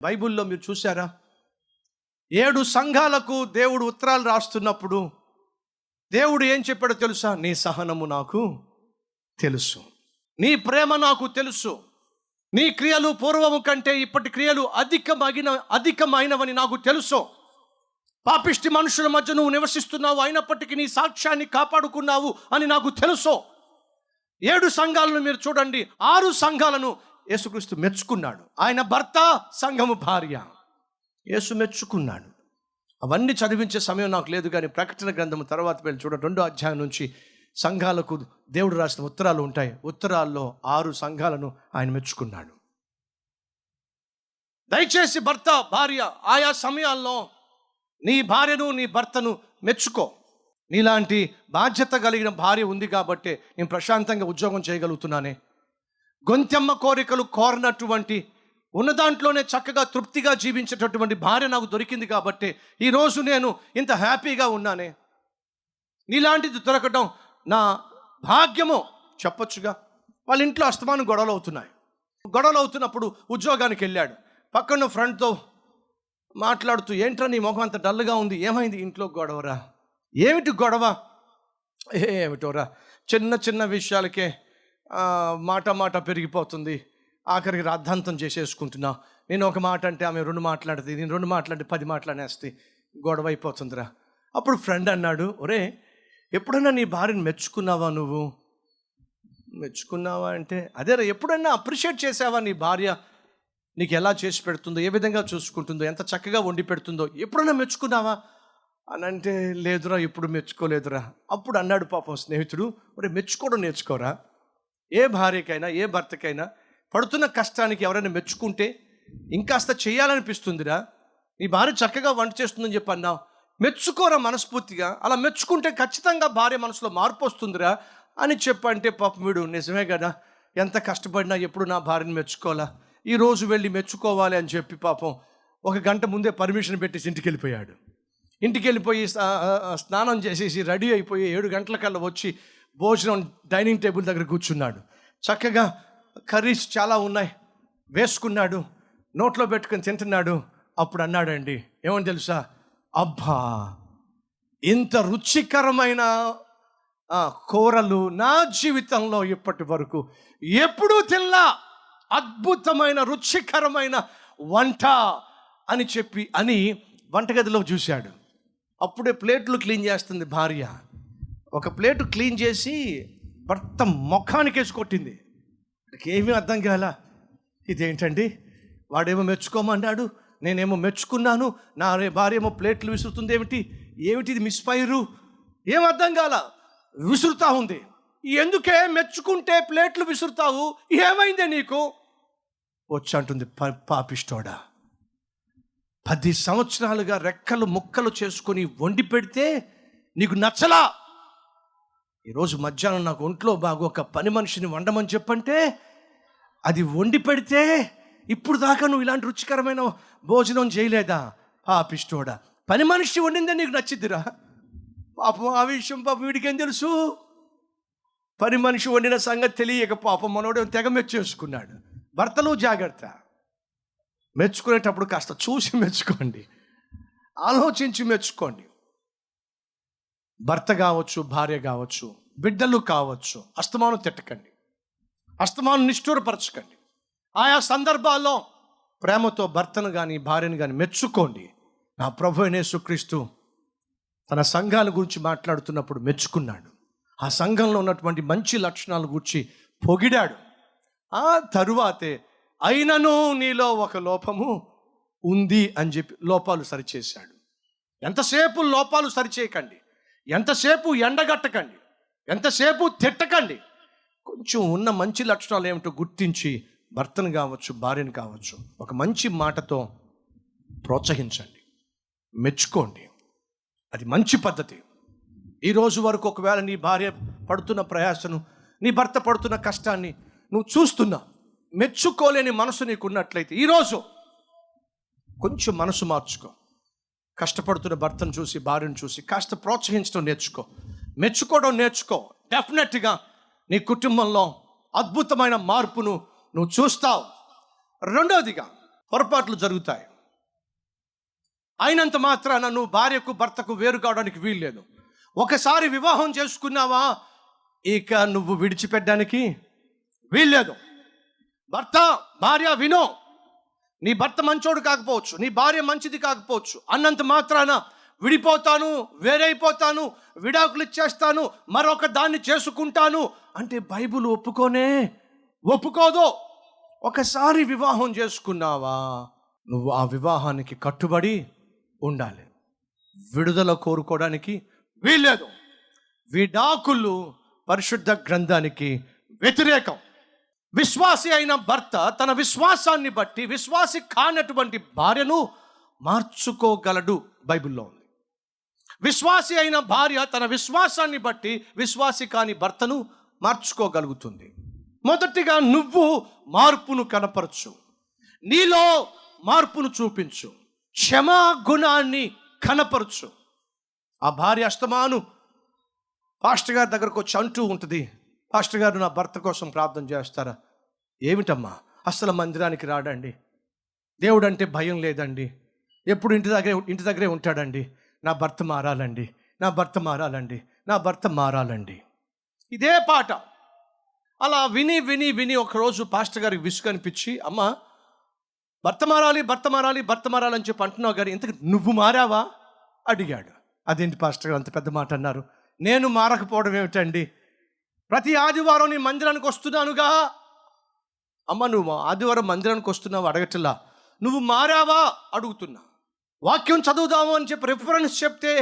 బైబిల్లో మీరు చూసారా? 7 సంఘాలకు దేవుడు ఉత్తరాలు రాస్తున్నప్పుడు దేవుడు ఏం చెప్పాడో తెలుసా? నీ సహనము నాకు తెలుసు, నీ ప్రేమ నాకు తెలుసు, నీ క్రియలు పూర్వము కంటే ఇప్పటి క్రియలు అధికమైనవని నాకు తెలుసు. పాపిష్టి మనుషుల మధ్య నువ్వు నివసిస్తున్నావు, అయినప్పటికీ నీ సాక్ష్యాన్ని కాపాడుకున్నావు అని నాకు తెలుసు. 7 సంఘాలను మీరు చూడండి, 6 సంఘాలను యేసుక్రీస్తు మెచ్చుకున్నాడు. ఆయన భర్త, సంఘము భార్య. యేసు మెచ్చుకున్నాడు. అవన్నీ చదివించే సమయం నాకు లేదు, కానీ ప్రకటన గ్రంథము తర్వాత వెళ్ళి చూడండి, 2వ అధ్యాయం నుంచి సంఘాలకు దేవుడు రాసిన ఉత్తరాలు ఉంటాయి. ఉత్తరాల్లో 6 సంఘాలను ఆయన మెచ్చుకున్నాడు. దయచేసి భర్త, భార్య ఆయా సమయాల్లో నీ భార్యను, నీ భర్తను మెచ్చుకో. నీలాంటి బాధ్యత కలిగిన భార్య ఉంది కాబట్టి నేను ప్రశాంతంగా ఉద్యోగం చేయగలుగుతున్నానే. గొంతెమ్మ కోరికలు కోరనటువంటి, ఉన్న దాంట్లోనే చక్కగా తృప్తిగా జీవించేటటువంటి భార్య నాకు దొరికింది కాబట్టి ఈరోజు నేను ఇంత హ్యాపీగా ఉన్నానే. నీలాంటిది దొరకడం నా భాగ్యము చెప్పొచ్చుగా. వాళ్ళ ఇంట్లో అస్తమానం గొడవలు అవుతున్నప్పుడు ఉద్యోగానికి వెళ్ళాడు. పక్కన ఫ్రెండ్తో మాట్లాడుతూ, ఏంట్రా నీ ముఖం అంత డల్గా ఉంది, ఏమైంది? ఇంట్లో గొడవరా. ఏమిటి గొడవ? ఏమిటోరా, చిన్న చిన్న విషయాలకే మాట పెరిగిపోతుంది, ఆఖరికి రాద్ధాంతం చేసేసుకుంటున్నా. నేను ఒక మాట అంటే ఆమె 2 మాట్లాడుతుంది, నేను 2 మాట్లాడితే 10 మాట్లాడేస్తే గొడవ అయిపోతుందిరా. అప్పుడు ఫ్రెండ్ అన్నాడు, ఒరే ఎప్పుడన్నా నీ భార్యను మెచ్చుకున్నావా? నువ్వు మెచ్చుకున్నావా అంటే అదేరా, ఎప్పుడన్నా అప్రిషియేట్ చేసావా? నీ భార్య నీకు ఎలా చేసి పెడుతుందో, ఏ విధంగా చూసుకుంటుందో, ఎంత చక్కగా వండి పెడుతుందో ఎప్పుడన్నా మెచ్చుకున్నావా అని అంటే, లేదురా ఎప్పుడు మెచ్చుకోలేదురా. అప్పుడు అన్నాడు పాపం స్నేహితుడు, ఒరే మెచ్చుకోవడం నేర్చుకోరా. ఏ భార్యకైనా, ఏ భర్తకైనా పడుతున్న కష్టానికి ఎవరైనా మెచ్చుకుంటే ఇంకాస్త చేయాలనిపిస్తుందిరా. నీ భార్య చక్కగా వంట చేస్తుందని చెప్పి అన్నావు, మెచ్చుకోరా మనస్ఫూర్తిగా. అలా మెచ్చుకుంటే ఖచ్చితంగా భార్య మనసులో మార్పు వస్తుందిరా అని చెప్పంటే పాపం వీడు, నిజమే కదా, ఎంత కష్టపడినా ఎప్పుడు నా భార్యను మెచ్చుకోవాలా, ఈరోజు వెళ్ళి మెచ్చుకోవాలి అని చెప్పి పాపం 1 గంట ముందే పర్మిషన్ పెట్టేసి ఇంటికి వెళ్ళిపోయి స్నానం చేసేసి రెడీ అయిపోయి 7 గంటలకల్లా వచ్చి భోజనం డైనింగ్ టేబుల్ దగ్గర కూర్చున్నాడు. చక్కగా కర్రీస్ చాలా ఉన్నాయి, వేసుకున్నాడు, నోట్లో పెట్టుకొని తింటున్నాడు. అప్పుడు అన్నాడండి, ఏమని తెలుసా? అబ్బా, ఇంత రుచికరమైన కూరలు నా జీవితంలో ఇప్పటి వరకు ఎప్పుడూ తినలా, అద్భుతమైన రుచికరమైన వంట అని చెప్పి వంటగదిలో చూశాడు. అప్పుడే ప్లేట్లు క్లీన్ చేస్తుంది భార్య. ఒక ప్లేటు క్లీన్ చేసి భర్త ముఖానికేసి కొట్టింది. ఏమీ అర్థం కాల, ఇదేంటండి, వాడేమో మెచ్చుకోమన్నాడు, నేనేమో మెచ్చుకున్నాను, నా భార్య ఏమో ప్లేట్లు విసురుతుంది, ఏమిటి ఇది మిస్ఫైరు? ఏం అర్థం కాల, విసురుతా ఉంది. ఎందుకే మెచ్చుకుంటే ప్లేట్లు విసురుతావు, ఏమైందే నీకు? వచ్చి అంటుంది, పాపిష్టోడా, 10 సంవత్సరాలుగా రెక్కలు ముక్కలు చేసుకొని వండి పెడితే నీకు నచ్చలా. ఈరోజు మధ్యాహ్నం నాకు ఒంట్లో బాగోక పని మనిషిని వండమని చెప్పంటే అది వండి పెడితే ఇప్పుడు దాకా నువ్వు ఇలాంటి రుచికరమైన భోజనం చేయలేదా? పాపిష్టోడా, పని మనిషి వండిందే నీకు నచ్చిద్దిరా. పాపం ఆ విషయం పాపం వీడికేం తెలుసు? పని మనిషి వండిన సంగతి తెలియక పాపం మనోడు తెగ మెచ్చేసుకున్నాడు. భర్తలు జాగ్రత్త, మెచ్చుకునేటప్పుడు కాస్త చూసి మెచ్చుకోండి, ఆలోచించి మెచ్చుకోండి. భర్త కావచ్చు, భార్య కావచ్చు, బిడ్డలు కావచ్చు, అస్తమానం తిట్టకండి, అస్తమానం నిష్ఠూరపరచకండి. ఆయా సందర్భాల్లో ప్రేమతో భర్తను కానీ భార్యను కానీ మెచ్చుకోండి. నా ప్రభు అయిన యేసుక్రీస్తు తన సంఘాల గురించి మాట్లాడుతున్నప్పుడు మెచ్చుకున్నాడు. ఆ సంఘంలో ఉన్నటువంటి మంచి లక్షణాల గురించి పొగిడాడు. ఆ తరువాతే అయినను నీలో ఒక లోపము ఉంది అని చెప్పి లోపాలు సరిచేశాడు. ఎంతసేపు లోపాలు సరిచేయకండి, ఎంతసేపు ఎండగట్టకండి, ఎంతసేపు తిట్టకండి. కొంచెం ఉన్న మంచి లక్షణాలు ఏమిటో గుర్తించి భర్తను కావచ్చు, భార్యను కావచ్చు ఒక మంచి మాటతో ప్రోత్సహించండి, మెచ్చుకోండి. అది మంచి పద్ధతి. ఈరోజు వరకు ఒకవేళ నీ భార్య పడుతున్న ప్రయాసను, నీ భర్త పడుతున్న కష్టాన్ని నువ్వు చూస్తున్నా, మెచ్చుకోలేని మనసు నీకు ఉన్నట్లయితే ఈరోజు కొంచెం మనసు మార్చుకో. కష్టపడుతున్న భర్తను చూసి, భార్యను చూసి కాస్త ప్రోత్సహించడం నేర్చుకో, మెచ్చుకోవడం నేర్చుకో. డెఫినెట్గా నీ కుటుంబంలో అద్భుతమైన మార్పును నువ్వు చూస్తావు. రెండవదిగా పొరపాట్లు జరుగుతాయి. అయినంత మాత్రాన నువ్వు భార్యకు భర్తకు వేరు కావడానికి వీల్లేదు. ఒకసారి వివాహం చేసుకున్నావా, ఇక నువ్వు విడిచిపెట్టడానికి వీల్లేదు. భర్త భార్య వినో, నీ భర్త మంచోడు కాకపోవచ్చు, నీ భార్య మంచిది కాకపోవచ్చు, అన్నంత మాత్రాన విడిపోతాను, వేరైపోతాను, విడాకులు ఇచ్చేస్తాను, మరొక దాన్ని చేసుకుంటాను అంటే బైబిల్ ఒప్పుకోదు. ఒకసారి వివాహం చేసుకున్నావా, నువ్వు ఆ వివాహానికి కట్టుబడి ఉండాలి. విడుదల కోరుకోవడానికి వీల్లేదు. విడాకులు పరిశుద్ధ గ్రంథానికి వ్యతిరేకం. విశ్వాసి అయిన భర్త తన విశ్వాసాన్ని బట్టి విశ్వాసి కానటువంటి భార్యను మార్చుకోగలడు, బైబిల్లో ఉంది. విశ్వాసి అయిన భార్య తన విశ్వాసాన్ని బట్టి విశ్వాసి కాని భర్తను మార్చుకోగలుగుతుంది. మొదటిగా నువ్వు మార్పును కనపరచు, నీలో మార్పును చూపించు, క్షమా గుణాన్ని కనపరచు. ఆ భార్య అస్తమాను పాస్టర్ గారి దగ్గరకు వచ్చి అంటూ ఉంటుంది, పాస్టర్ గారు నా భర్త కోసం ప్రార్థన చేస్తారా? ఏమిటమ్మా, అసలు మందిరానికి రాడండి, దేవుడు అంటే భయం లేదండి, ఎప్పుడు ఇంటి దగ్గరే ఉంటాడండి, నా భర్త మారాలండి, నా భర్త మారాలండి, నా భర్త మారాలండి. ఇదే పాట అలా విని విని విని ఒకరోజు పాస్టర్ గారికి విసుగు అనిపించి, అమ్మ భర్త మారాలి భర్త మారాలి భర్త మారాలని చెప్పి అంటున్నావు కానీ ఇంతకు నువ్వు మారావా అడిగాడు. అదేంటి పాస్టర్ గారు అంత పెద్ద మాట అన్నారు? నేను మారకపోవడం ఏమిటండి, ప్రతి ఆదివారం నీ మందిరానికి వస్తున్నానుగా. అమ్మ నువ్వు ఆదివారం మందిరానికి వస్తున్నావు అడగట్లా, నువ్వు మారావా అడుగుతున్నా. వాక్యం చదువుదాము అని చెప్పి రిఫరెన్స్ చెప్తే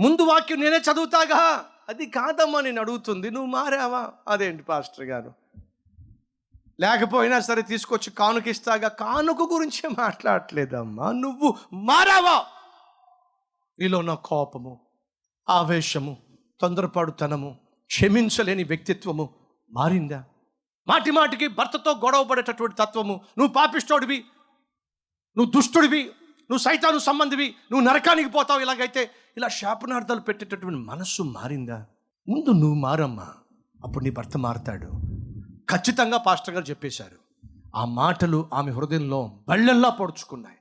ముందు వాక్యం నేనే చదువుతాగా, అది కాదమ్మా నేను అడుగుతుంది, నువ్వు మారావా. అదేంటి పాస్టర్ గారు, లేకపోయినా సరే తీసుకొచ్చి కానుక ఇస్తాగా, కానుక గురించే మాట్లాడట్లేదమ్మా, నువ్వు మారావా. నీలో ఉన్న కోపము, ఆవేశము, తొందరపాటుతనము, క్షమించలేని వ్యక్తిత్వము మారిందా? మాటి మాటికి భర్తతో గొడవ పడేటటువంటి తత్వము, నువ్వు పాపిష్టోడివి, నువ్వు దుష్టుడివి, నువ్వు సైతాను సంబంధివి, నువ్వు నరకానికి పోతావు, ఇలాగైతే ఇలా శాపనార్థాలు పెట్టేటటువంటి మనస్సు మారిందా? ముందు నువ్వు మారమ్మా, అప్పుడు నీ భర్త మారుతాడు. ఖచ్చితంగా పాస్టర్ గారు చెప్పేశారు. ఆ మాటలు ఆమె హృదయంలో బళ్ళల్లా పొడుచుకున్నాయి.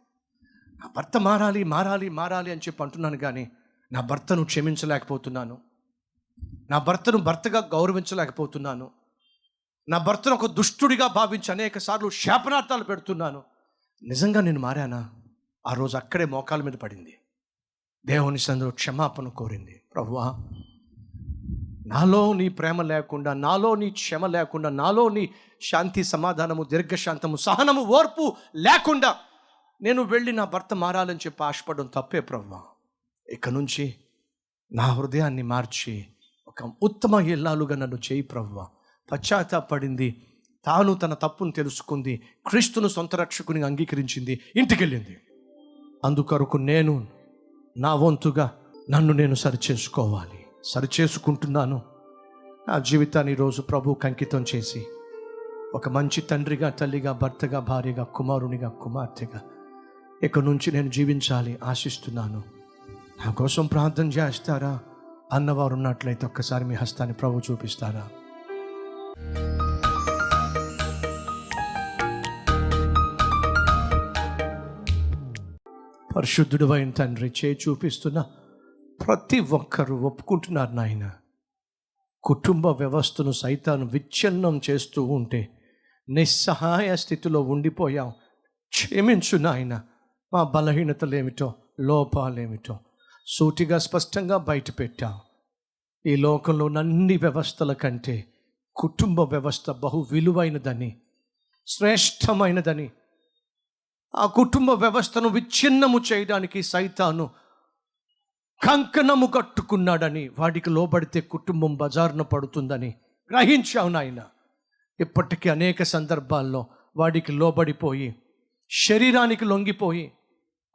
నా భర్త మారాలి మారాలి మారాలి అని చెప్పి అంటున్నాను కానీ నా భర్తను క్షమించలేకపోతున్నాను, నా భర్తను భర్తగా గౌరవించలేకపోతున్నాను, నా భర్తను ఒక దుష్టుడిగా భావించి అనేక సార్లు శాపనార్థాలు పెడుతున్నాను. నిజంగా నేను మారానా? ఆ రోజు అక్కడే మోకాల మీద పడింది, దేవుని సన్నిధిలో క్షమాపణ కోరింది. ప్రభువా, నాలో నీ ప్రేమ లేకుండా, నాలో నీ క్షమ లేకుండా, నాలో నీ శాంతి సమాధానము దీర్ఘశాంతము సహనము ఓర్పు లేకుండా నేను వెళ్ళి నా భర్త మారాలని చెప్పి ఆశపడడం తప్పే ప్రభువా. ఇక నుంచి నా హృదయాన్ని మార్చి ఒక ఉత్తమ ఇల్లాలుగా నన్ను చేయి ప్రభువా. పశ్చాత్తాపడింది, తాను తన తప్పును తెలుసుకుంది, క్రీస్తును సొంత రక్షకుని అంగీకరించింది, ఇంటికెళ్ళింది. అందుకొరకు నేను నా వంతుగా నన్ను నేను సరిచేసుకోవాలి, సరిచేసుకుంటున్నాను. నా జీవితాన్ని ఈరోజు ప్రభువుకి అంకితం చేసి ఒక మంచి తండ్రిగా, తల్లిగా, భర్తగా, భార్యగా, కుమారునిగా, కుమార్తెగా ఇక నుంచి నేను జీవించాలి ఆశిస్తున్నాను. నా కోసం ప్రార్థన చేస్తారా అన్నవారు ఉన్నట్లయితే ఒక్కసారి మీ హస్తాన్ని ప్రభు చూపిస్తారా? పరిశుద్ధుడు అయిన తండ్రి, చేయి చూపిస్తున్న ప్రతి ఒక్కరూ ఒప్పుకుంటున్నారు నాయన, కుటుంబ వ్యవస్థను సైతాను విచ్ఛిన్నం చేస్తూ ఉంటే నిస్సహాయ స్థితిలో ఉండిపోయాం. క్షమించు నాయన, మా బలహీనతలేమిటో, లోపాలేమిటో సూటిగా స్పష్టంగా బయట పెట్టాం. ఈ లోకంలో అన్ని వ్యవస్థల కంటే కుటుంబ వ్యవస్థ బహు విలువైనదని, శ్రేష్టమైనదని, ఆ కుటుంబ వ్యవస్థను విచ్ఛిన్నము చేయడానికి సైతాను కంకణము కట్టుకున్నాడని, వాడికి లోబడితే కుటుంబం బజారున పడుతుందని గ్రహించావు నాయన. ఇప్పటికీ అనేక సందర్భాల్లో వాడికి లోబడిపోయి, శరీరానికి లొంగిపోయి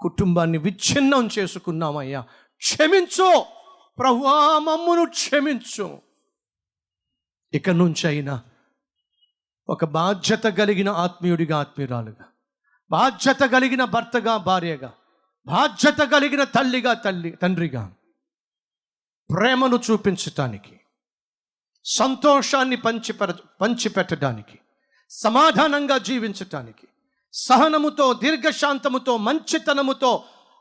కుటుంబాన్ని విచ్ఛిన్నం చేసుకున్నామయ్యా. క్షమించు ప్రభువా, మమ్మును క్షమించు. ఇక నుంచి అయినా ఒక బాధ్యత కలిగిన ఆత్మీయుడిగా, ఆత్మీయురాలుగా, బాధ్యత కలిగిన భర్తగా, భార్యగా, బాధ్యత కలిగిన తల్లిగా, తండ్రిగా ప్రేమను చూపించటానికి, సంతోషాన్ని పంచిపెట్టడానికి, సమాధానంగా జీవించటానికి, సహనముతో, దీర్ఘశాంతముతో, మంచితనముతో,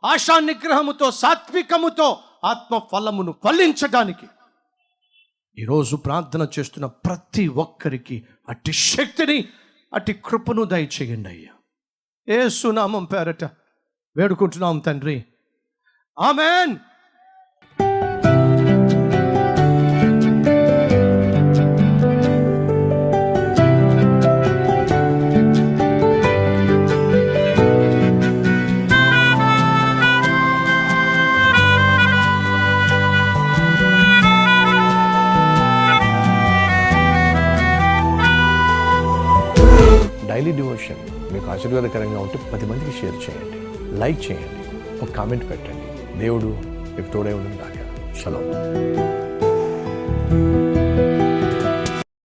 ఆశా నిగ్రహముతో, సాత్వికముతో ఆత్మ ఫలమును ఫలించడానికి ఈరోజు ప్రార్థన చేస్తున్న ప్రతి ఒక్కరికి అట్టి శక్తిని, అట్టి కృపను దయచేయండి అయ్యా. యేసు నామం పేరట వేడుకుంటున్నాం తండ్రి, ఆమేన్. డైలీ డివోషన్ మీకు ఆశీర్వాదకరంగా ఉంటే 10 మందికి షేర్ చేయండి, లైక్ చేయండి, ఒక కామెంట్ పెట్టండి. దేవుడు మీకు తోడై ఉండను గాక. షలోమ్.